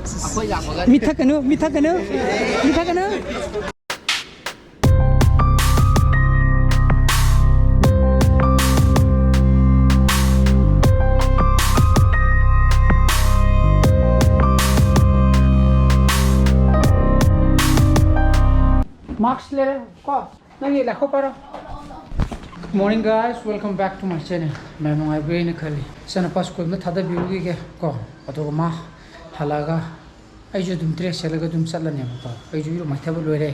Mithakanu. Marks le ko nangi la ko paro. Morning guys, welcome back to my channel. मैं मंगाई brain खली सन पास school में थादा बिरुगी के को अतो मा हलागा आइजो दुम ट्रेस चलगा दुम चलने को आइजो यो माथाबो लोरे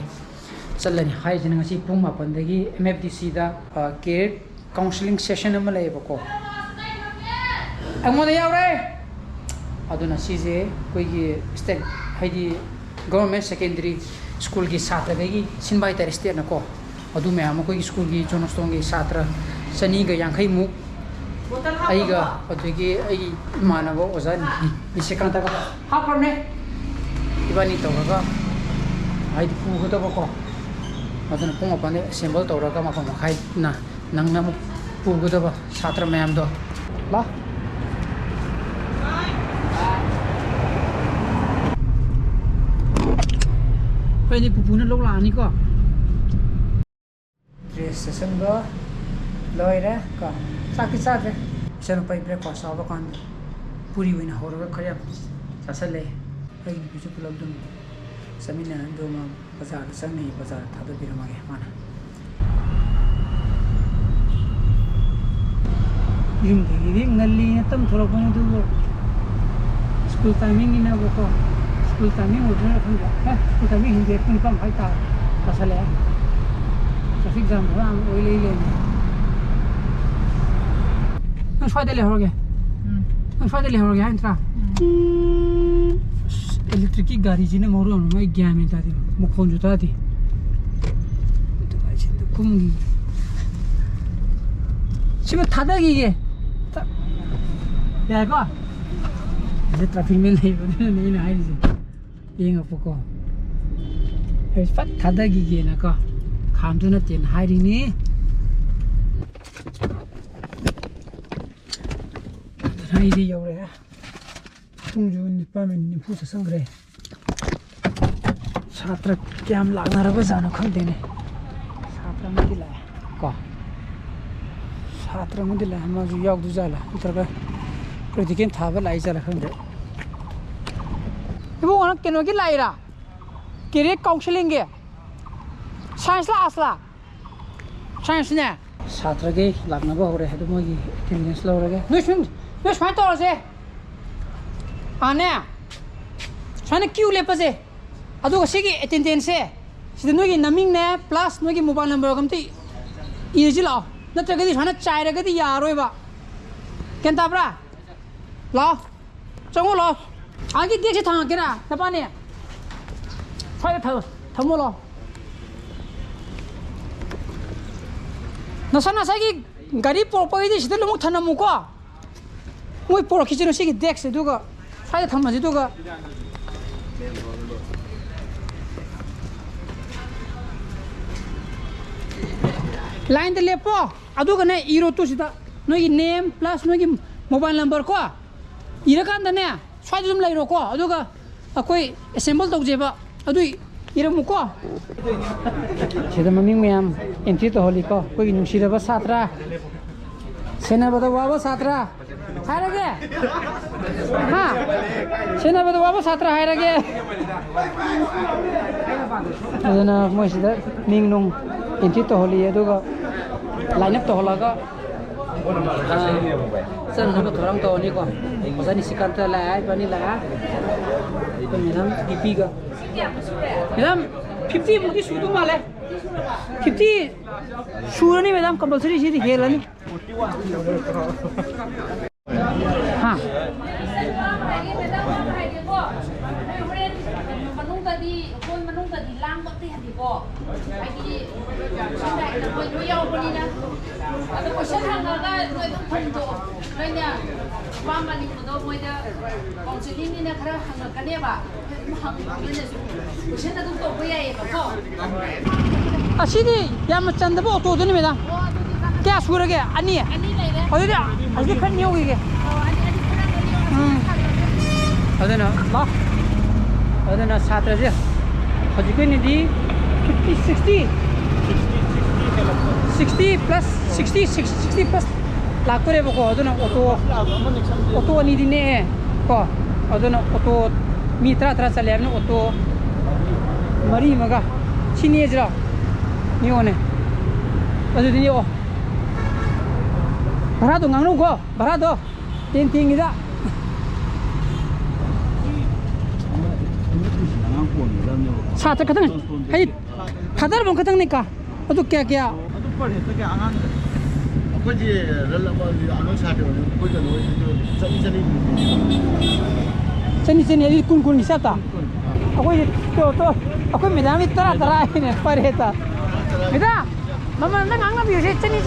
चलने हाय जन ngasi pung 8 dagi MFDC da career counseling session ama laiba ko amona yaure aduna sije koi gi state haidi government secondary school ki satra gi sinbai tar state na ko adu me am koi school gi jonostong gi satra sani ga yang khai mu ai ga adu gi ai manabo ozan ni sekanta ka ha korne ibani to ga ai pu ko to ko aduna pung apane symbol to ra ga ma ma khai na nang na mu pu ko to ba satra mayam do la pai ni pu na lo la ni ko session go loira ka saki satre seno pai break ko sa ba kan puri wina horo khaya sasale ai bichu pulam dum samina ndo ma bazar sangni bazar thado birama ge mana yum de ngalli tam thoro ko du school timing ina ko school timing order khanga ha school timing hindi pun kam hai ta sasale traffic jam ram oile le na faidele hoge intra electric gari jine moru anu mai gyame ta di mukhon juta di to ai chin kumgi chiba thadagi ge ya ko je traffic mein nei na hai ji yenga poko ai fat thadagi ge na ko Kamduna tin hiding ni. Trai di yau re. Tungju ni pa men ni phu sa sang re. Chhatra kyam lagna ra ba jana khang de ne. Chhatra ma dila ko. Chhatra ma dila ma ju yaw du jala. Utar ka pratiken tha ba lai jala khang de. Ibu ona keno ki lai ra. Career counseling ge. Science la asla science ne satra ge lagna ba hore hedu mogi attendance la hore ge no shmai to se ane shane queue le pase adu se gi attendance se sida no gi naming ne plus no gi mobile number kamti irji la natra ga di shana chai ra ga di yaroi ba kenta bra la chongo lo agi dekse thang ke na napa ne phai thamo lo Nasana sagi gari porpoi di situ lumuk thana muko, mui por kitchen sigi deck se duga, saya thama je duga. Line de lepo, aduga ne iro tu sida, nogi name plus nogi mobile number ko, ira kan dane, saya jum lai roko, aduga, akoi assemble tau jeba, adui ira muko. Sida maming miyam entry to holi ko koi nushira ba satra sena bada baba satra hairage ha sena bada baba satra hairage adana moi sida ming nong entry to holi aduga line up to holaga san no thoram to ni ko osani sikanta la ai pani la ko minam pipi ga minam 50 मुझे shoot माले 50 shoot नहीं madam compulsory चीज़ खेल नहीं हाँ Asini yang macam tu auto tu ni macam, क्या सुर गया अन्नी है अरे यार अभी खन नहीं होगी क्या अरे ना ला ꯑꯗꯨꯅ ꯁꯥꯇ꯭ꯔꯁꯦ ꯍꯧꯖꯤꯛꯀꯤꯅꯤꯗꯤ 60 plus 60 plus ꯂꯥꯛꯇꯣꯔꯦꯕꯀꯣ ꯑꯗꯨꯅ ꯑꯣꯇꯣ ꯑꯅꯤꯗꯤ ꯅꯦꯛꯑꯦ ꯀꯣ ꯑꯗꯨꯅ ꯑꯣꯇꯣ ꯃꯤ 10 ꯆꯠꯂꯦ ꯍꯥꯏꯕꯅ ꯑꯣꯇꯣ 3 ꯑꯃꯒ ꯁꯤꯅꯦꯁꯤꯔꯣ ꯅꯤꯌꯣꯅꯦ ꯑꯗꯨꯗꯤ ꯅꯤꯌꯣ ꯚꯔꯥꯗꯣ ꯉꯥꯡꯅꯧꯀꯣ ꯚꯔꯥꯗꯣ ꯇꯦꯡꯒꯤꯗ ꯁꯥꯇ꯭ꯔ ꯈꯛꯇꯪ ꯍꯥꯏꯗꯤ ꯊꯥꯗꯔꯕ ꯈꯛꯇꯪꯅꯤꯀ ꯑꯗꯨ ꯀꯌꯥ ꯑꯗꯨ ꯄꯔ ꯍꯦꯛꯇ ꯀꯌꯥ ꯑꯉꯥꯡ ꯑꯩꯈꯣꯏꯗꯤ ꯔꯜ ꯑꯃ ꯑꯉꯥꯡ ꯁꯥꯇ꯭ꯔ ꯑꯩꯈꯣꯏꯗ ꯆꯅꯤ ꯑꯗꯨꯗꯤ ꯀꯨꯟꯒꯤ ꯆꯠꯇ ꯑꯩꯈꯣꯏ ꯃꯦꯗꯥꯝꯗꯤ 10 ꯍꯥꯏꯅꯦ ꯄꯔ ꯍꯦꯛꯇ ꯃꯦꯗꯥꯝ ꯃꯃꯜ ꯅꯪ ꯉꯥꯡꯅꯕꯤꯔꯨꯁꯦ ꯆꯅꯤ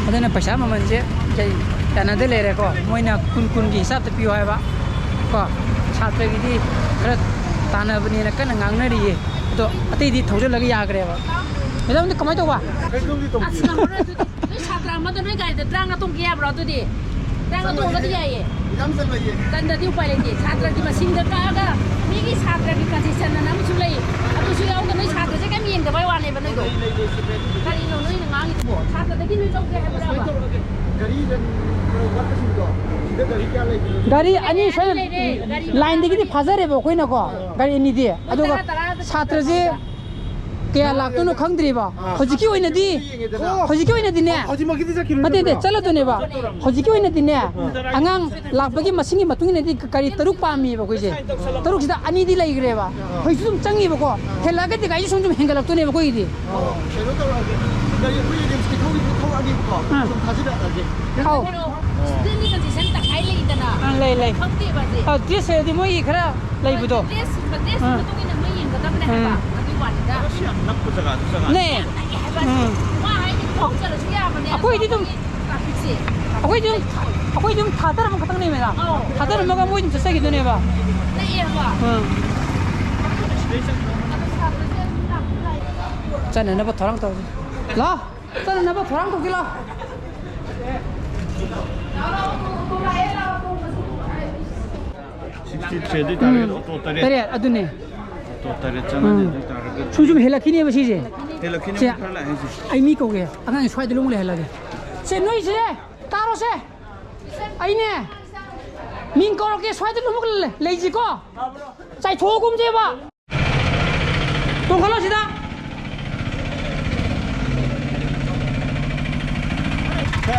ꯑꯗꯨꯅ ꯄꯩꯁꯥ ꯃꯃꯜꯁꯦ ꯀꯩꯅꯣꯗ ꯂꯩꯔꯦꯀꯣ ꯃꯣꯏꯅ ꯀꯨꯟꯒꯤ ꯍꯤसाꯕꯇ ꯄꯤꯌꯨ ꯍꯥꯏꯕ ꯀꯣ ꯁꯥꯇ꯭ꯔꯒꯤꯗꯤ ꯈꯔ ꯇꯥꯟꯅꯕꯅꯦꯅ ꯀꯟꯅ ꯉꯥꯡꯅꯔꯤꯌꯦ ꯑꯗꯣ ꯑꯇꯩꯗꯤ ꯊꯧꯖꯤꯜꯂꯒ ꯌꯥꯈ꯭ꯔꯦꯕ ꯃꯦꯗꯥꯝꯗꯤ ꯀꯃꯥꯏꯅ ꯇꯧꯕ ꯁꯥꯇ꯭ꯔ ꯑꯃꯗ ꯅꯣꯏ ꯒꯥꯔꯤꯗ 30 ꯇꯣꯡꯒꯦ ꯌꯥꯕ꯭ꯔꯣ ꯑꯗꯨꯗꯤ 30 ꯇꯣꯡꯒꯗꯤ ꯌꯥꯏꯌꯦ ꯆꯟꯗꯗꯤ ꯎꯄꯥꯏ ꯂꯩꯇꯦ ꯁꯥꯇ꯭ꯔꯒꯤ ꯃꯁꯤꯡꯗ ꯀꯛꯑꯒ ꯃꯤꯒꯤ ꯁꯥꯇ꯭ꯔꯒꯤ ꯀꯟꯁꯦꯁꯟ ꯑꯅ ꯑꯃꯁꯨ ꯂꯩ ꯑꯗꯨꯁꯨ ꯌꯥꯎꯗ ꯅꯣꯏ ꯁꯥꯇ꯭ꯔꯁꯦ ꯀꯩꯝ ꯌꯦꯡꯗꯕꯩ ꯋꯥꯅꯦꯕ ꯅꯣꯏꯗꯣ ꯀꯔꯤꯅꯣ ꯅꯣꯏꯅ ꯉꯥꯡꯉꯤꯗꯨꯕꯣ ꯁꯥꯇ꯭ꯔꯗꯒꯤ ꯅꯣꯏ ꯂꯧꯒꯦ ꯍꯥꯏꯕ꯭ꯔꯥꯕ ꯒꯥꯔꯤ ꯑꯅꯤ ꯁꯣꯏꯅ ꯂꯥꯏꯟꯗꯒꯤꯗꯤ ꯐꯥꯖꯔꯦꯕ ꯑꯩꯈꯣꯏꯅꯀꯣ ꯒꯥꯔꯤ ꯑꯅꯤꯗꯤ ꯑꯗꯨꯒ ꯁꯥꯇ꯭ꯔꯁꯦ ꯀꯌꯥ ꯂꯥꯛꯇꯣꯏꯅꯣ ꯈꯪꯗ꯭ꯔꯤꯕ ꯍꯧꯖꯤꯛꯀꯤ ꯑꯣꯏꯅꯗꯤꯅꯦ ꯅꯠꯇꯦ ꯆꯠꯂꯗꯣꯏꯅꯦꯕ ꯍꯧꯖꯤꯛꯀꯤ ꯑꯣꯏꯅꯗꯤꯅꯦ ꯑꯉꯥꯡ ꯂꯥꯛꯄꯒꯤ ꯃꯁꯤꯡꯒꯤ ꯃꯇꯨꯡ ꯏꯟꯅꯗꯤ ꯒꯥꯔꯤ 6 ꯄꯥꯝꯃꯤꯕ ꯑꯩꯈꯣꯏꯁꯦ 6ꯁꯤꯗ ꯑꯅꯤꯗꯤ ꯂꯩꯈ꯭ꯔꯦꯕ ꯍꯧꯖꯤꯛꯁꯨ ꯑꯗꯨꯝ ꯆꯪꯉꯤꯕꯀꯣ ꯍꯦꯜꯂꯛꯑꯒꯗꯤ ꯒꯥꯔꯤꯁꯨ ꯁꯨꯝ ꯍꯦꯟꯒꯠꯂꯛꯇꯣꯏꯅꯦꯕ ꯑꯩꯈꯣꯏꯒꯤꯗꯤ ꯂꯩ ꯗ꯭ꯔꯦꯁꯗꯤ ꯃꯣꯏꯒꯤ ꯈꯔ ꯂꯩꯕꯗꯣ ꯑꯩꯈꯣꯏꯗꯤ ꯑꯗꯨꯝ ꯊꯥꯗꯔꯝꯕ ꯈꯛꯇꯪꯅꯦꯕ ꯊꯥꯗꯔꯝꯃꯒ ꯃꯣꯏ ꯑꯗꯨꯝ ꯆꯠꯆꯈꯤꯗꯣꯏꯅꯦꯕ ꯆꯠꯅꯅꯕ ꯊꯧꯔꯥꯡ ꯇꯧꯁꯤ ꯂꯥꯛ ꯆꯠꯅꯅꯕ ꯊꯧꯔꯥꯡ ꯇꯧꯁꯤ ꯂꯥꯛ ꯇꯔꯦꯠ ꯑꯗꯨꯅꯦ ꯁꯨꯝ ꯍꯦꯜꯂꯛꯈꯤꯅꯦꯕ ꯁꯤꯁꯦ ꯑꯩ ꯃꯤ ꯀꯧꯒꯦ ꯑꯉꯥꯡ ꯁ꯭ꯋꯥꯏꯗ ꯂꯣꯡ ꯂꯩꯍꯜꯂꯒꯦ ꯁꯦ ꯅꯣꯏꯁꯦ ꯇꯥꯔꯣꯁꯦ ꯑꯩꯅꯦ ꯃꯤꯡ ꯀꯧꯔꯛꯀꯦ ꯁ꯭ꯋꯥꯏꯗ ꯂꯣꯡ ꯂꯩꯁꯤꯀꯣ ꯆꯥꯏꯊꯣꯛꯑꯒꯨꯝꯁꯦꯕ ꯇꯣꯡꯈꯠꯂꯣ ꯁꯤꯗ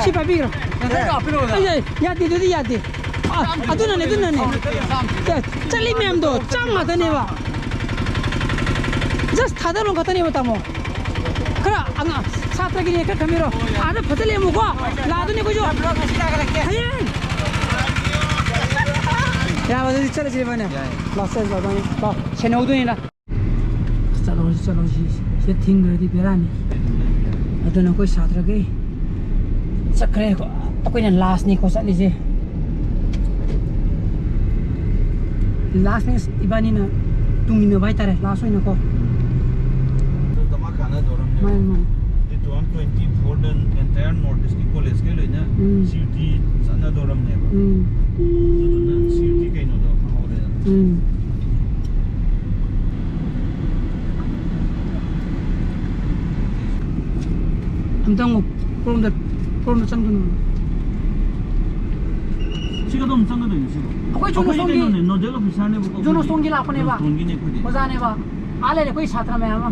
ꯁꯤ ꯄꯥꯏꯕꯤꯈ꯭ꯔꯣ ꯌꯥꯗꯦ ꯑꯗꯨꯗꯤ ꯌꯥꯗꯦ ꯑꯗꯨꯅꯅꯦ ꯆꯠꯂꯤ ꯃꯌꯥꯝꯗꯣ ꯆꯥꯡ ꯉꯥꯛꯇꯅꯦꯕ ꯖꯁ ꯊꯥꯗꯔꯣ ꯈꯛꯇꯅꯦꯕ ꯇꯥꯃꯣ ꯈꯔ ꯁꯥꯇ꯭ꯔꯒꯤꯅꯦ ꯈꯔ ꯈꯝꯕꯤꯔꯣ ꯑꯥꯗ ꯐꯖꯜꯂꯦꯃꯨꯀꯣ ꯂꯥꯛꯑꯗꯣꯏꯅꯦ ꯑꯩꯈꯣꯏꯁꯨ ꯍꯌꯦꯡ ꯌꯥꯕ ꯑꯗꯨꯗꯤ ꯆꯠꯂꯁꯤ ꯃꯣꯏꯅ ꯂꯥꯛ ꯁꯦꯟꯅꯍꯧꯗꯣꯏꯅꯤꯅ ꯆꯠꯂꯣꯁꯤ ꯁꯤ ꯊꯤꯡꯈ꯭ꯔꯗꯤ ꯕꯦꯔꯥꯅꯤ ꯑꯗꯨꯅ ꯑꯩꯈꯣই ꯁꯥꯇ꯭ꯔꯒꯩ ꯆꯠꯈ꯭ꯔꯦ ꯑꯩꯈꯣꯏꯅ ꯂꯥꯁꯅꯤꯀꯣ ꯆꯠꯂꯤꯁꯦ ꯂꯥꯁꯅꯦ ꯏꯕꯥꯅꯤꯅ ꯇꯨꯡꯏꯟꯅꯕ ꯍꯥꯏꯇꯥꯔꯦ ꯂꯥꯁ ꯑꯣꯏꯅꯀꯣ ꯃꯥꯅꯤ 2024 entire north east college ke loina CUT sana doram ne ba aduna CUT kaino do hore amtang from the changdunu siga dom changda do siga akoi jono songi no delo pisane ba jono songi lakone ba songi ne khudi mojane ba ale le koi satra me ama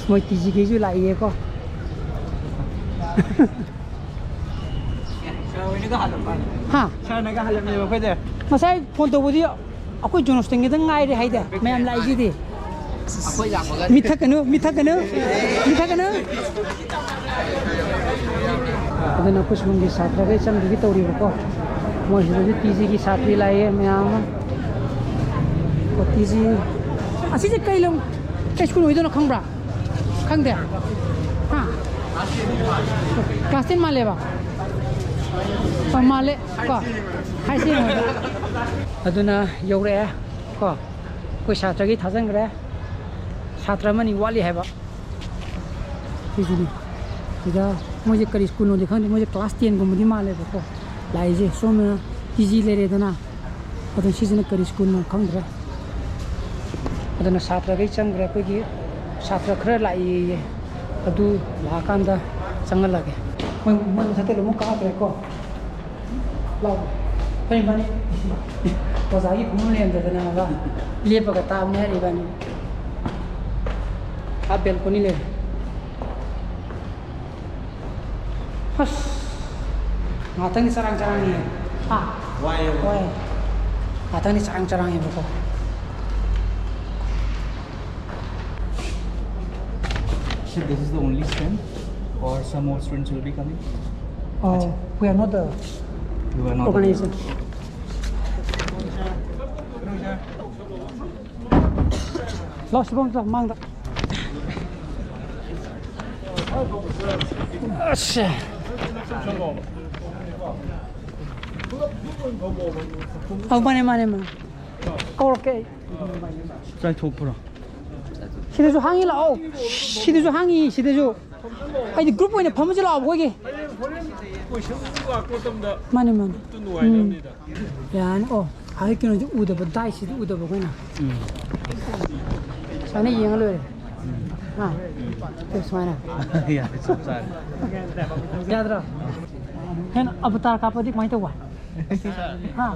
moi tiji ke ju lai ye ko ha sana ga halam ne ba khode masai phone to budi akoi jono songi da ngai re haida mayam lai ji di mithakanu adana kuch mungi satra ge cham gi tori ko moi ji tiji ki satri lai mayam ko tiji asi je kai long kai school hoidona khangbra khangde ha class 10 male ba male ko hai si aduna yore ko ko satra gi thajang re satra mani wali hai ba isini ida moje kari school no dekhang moje class 10 gumdi male ba ko lai je som easy le re dana adun season kari school no khangdra aduna satra gi changra ko gi satra khra lai adu la kanda changal lage moi thate lo mo ka pre ko lao pai mani ko za gi phum le anda dana ba le pa ka ta ne ri bani a bel ko ni le has ngatang ni sarang-sarang ni ha wai ngatang ni sarang-sarang ni ko This is the only strength, or some more students will be coming? Oh, we are not the You are not organization. Lo sibong ta mang da. Asha. Oh, mane. Okay. Try to put 시대주 항의 라오 시대주 항의 시대주 아니 그룹 보이네 밤을 라오 거기 많이 야 아이끼는 우더 다이시 우더 보거나 산에 이행을 아 됐어나 Yeah, it's outside. 야들아 현 아바타र का पदी माइतो वा हां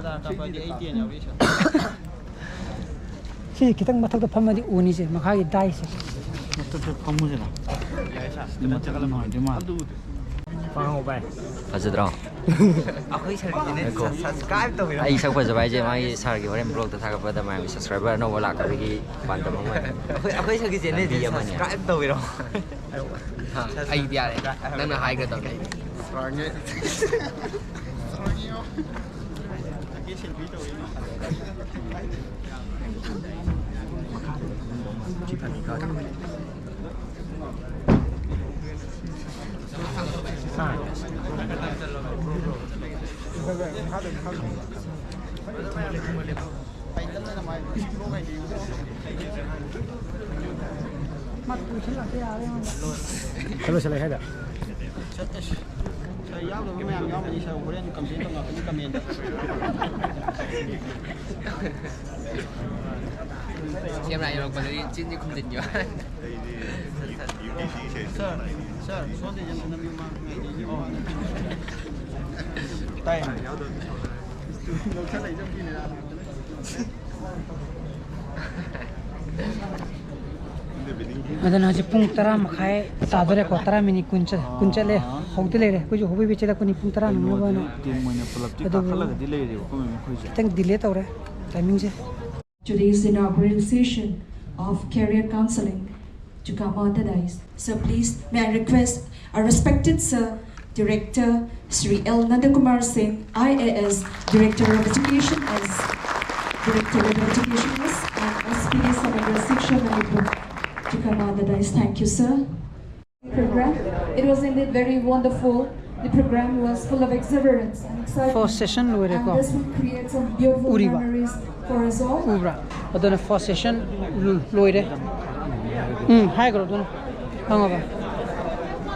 시 기타 마탁도 판마디 우니제 막하기 다이시 어떻게 판무지나? Fazadrão. Aí sao phải bài chơi mai sao cái em blog ta cái pada mai subscriber nó lại cái quan tâm không ai sao cái gì này thì mà nhỉ đâu rồi ai đi à đang là hai cái tàu này Kalau selesai dah. Xem này rồi còn đi trên đi không định nhiều. Tay. Adan haji pung tara makai sadore ko tara mini kuncha le hogde le ko jo hobi biche da kuni pung tara no ba no tang delay tawre timing je Today's inaugural session of career counseling to come on the dais. So please may I request our respected sir Director Sri L. Nandakumar Singh, IAS, Director of Education S, Director of Education S, and SPD Samagra Shiksha Manipur to come on the dais. Thank you, sir. Program. It was indeed very wonderful. The program was full of exuberance and excitement. first session lo re And ko this will create some beautiful Uriba. memories for us all. ubra adan first session lo re hai gro don hang ba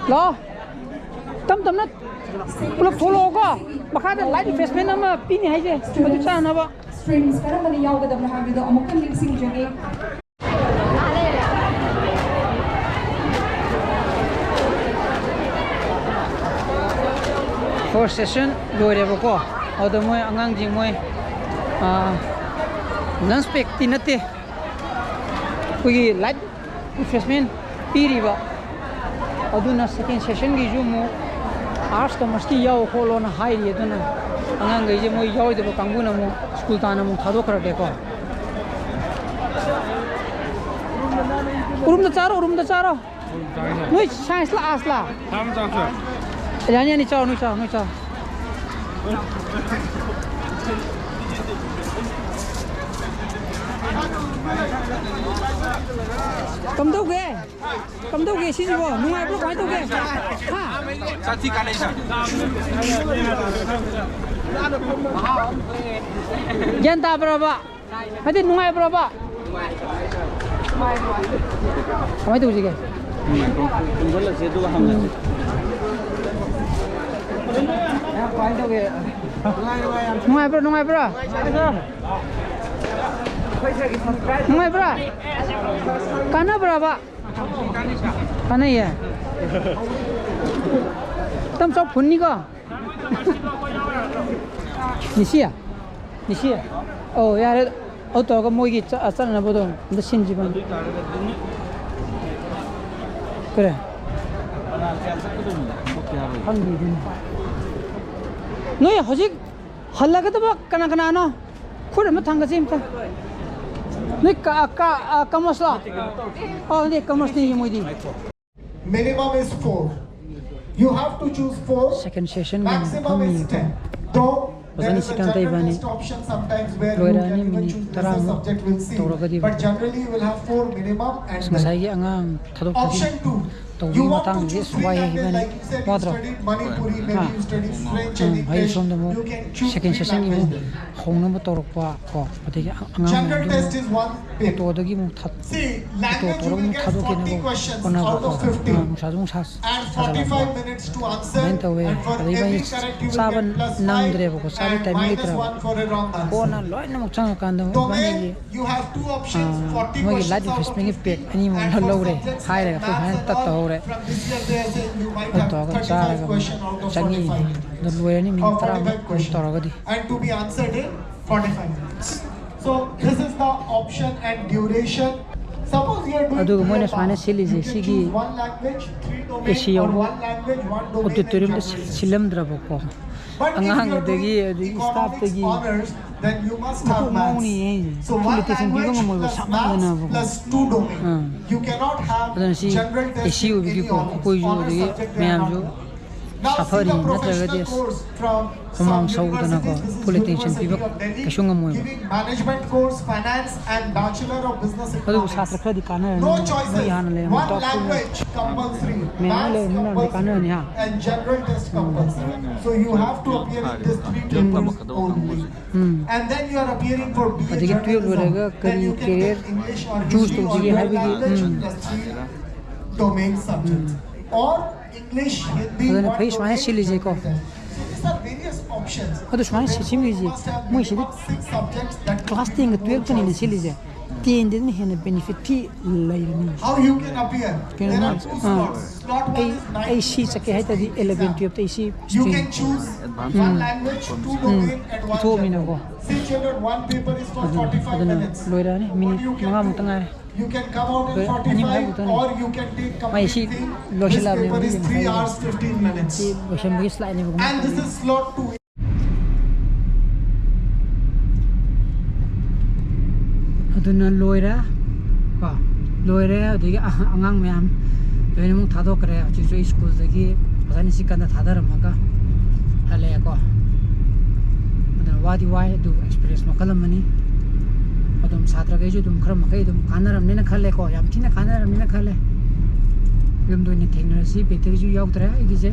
lo tam na pula follow ko makha da light investment ama pini hai je madu cha na ba Streams karamani yawgadabna habido amukan lingsing jage. first session loire ba ko odo moi angang jing moi lunch pack tinate kugi light refreshment piri ba aduna second session gi ju mo arts commerce ki yaw kholo na hai ri aduna angang gi je moi yaw de ba kangbu na mo school ta na mo thado kra de ko urum da charo noi science la asla Tam chakla. yani ni chao noi chao cầm đâu ghê xin gì bỏ nung ai bro quái đâu ghê ha Sati ka naisa. gen ta berapa hadi nung ai berapa kamai tu juga Tunggu lah situ paham lah. quái đâu ghê nung ai bro nung ai bro Kana berapa? Kana ya. Tam sok phun ni ko. Nisi ya? Oh ya, auto ko moi gi asan na bodo. Nda sin jiban. Kare. Hangi din. Noi hojik halla ka to kana kana no. Khur ma thang ka sim ta. Nik kamas lah. Oh, ni kamas ni yang mudi. Minimum is 4. You have to choose 4. Second session Maximum is 10. Though there is a generalist option sometimes where you can even choose business subject with C. But generally you will have 4 minimum and option 2. You want to choose free language like you said you studied Manipuri, maybe you studied French and English. You can choose second free session language ni there. hong na torok pa ko pati General test is 1 paper. to dagi mo that See, language you will get 40 questions kona out of 50 mo sa jung sas and 45 minutes to answer, then to we and for pati every ba correct you will saban get plus nang 5 dire ko sabi and time ni minus tra 1 for a wrong ko answer. na loy na mo chang kan da ba Domain, ni you have 2 options, 40 mo gi questions ladi out of fishing 50. pek ani mo And na for lo re subjects hai re like ko han maths tat and to all, re from this year they are saying you might to have ga 35 cha questions out of changi 45. do loy ni min Or tra 45 questions. to ga di And to be answered in 45 minutes. So this is the option and duration. Suppose you are doing Aduh, three minus or minus sili je, you can sigi- choose 1 language, 3 domain, Isi or yang 1 language, 1 domain, and auditorium da general. silam dra ko But if angang you are dagi doing staff economics dagi honors, then you must Ko have mau maths. ni So 1 politician bi language ko mo plus sama na maths ko plus 2 domain. You cannot have adan si general test isi in bi any ko honors. ko ju Honors dagi subject they are meyam not jo there. Now see safari the na tra professional ga course from Mamam some sau dana ko universities. This is politician bi University ko of Delhi, kashunga mo giving management course, finance and Bachelor of Business adu Economics. satra khadi kana No choices. yan le 1 top language compulsory, Me maths le na le kana compulsory, ni ha and general test compulsory. So you have to appear in these 3 papers only. And then you are appearing for BA Adigi 12 journalism. varega Then you can career get English or choose history to or jigi your hai bi language plus 3 domain subjects. Or English, Hindi, Adana 1 face mana domain, sili je ko. general test. So these are various options. adu shmai sichim li ji Must have mo si minimum 6 subjects that class 10 12 kan ni sili je 10 din hen benefit ti lai ni how you can appear. Can There are not- 2 slots. Slot 1 is 9 ai si chake hai ta di 11 12 ta isi You can choose 1 language, 2 domain, and 1 2 mina general. ko See children, 1 paper is for 45 adana minutes. loira ni What minute you can mga do, mutang ai you can come out in Ani mga 45 butan. or you can take May si complete thing. lo This sila paper ni is 3 hours 15 minutes. si basham bi slide ni ko And this is slot 2. aduna loira ko loira digi angang myam loina mung thado kare chi school dagi pasani sikanda thadar maka hale ko aduna wadi wai du experience makalam mani adum satra ge ju dum khram kai dum kanaram ne na khale ko yam thina kanaram ne na khale yum do ni thengna si beteri ju yaw tra igi je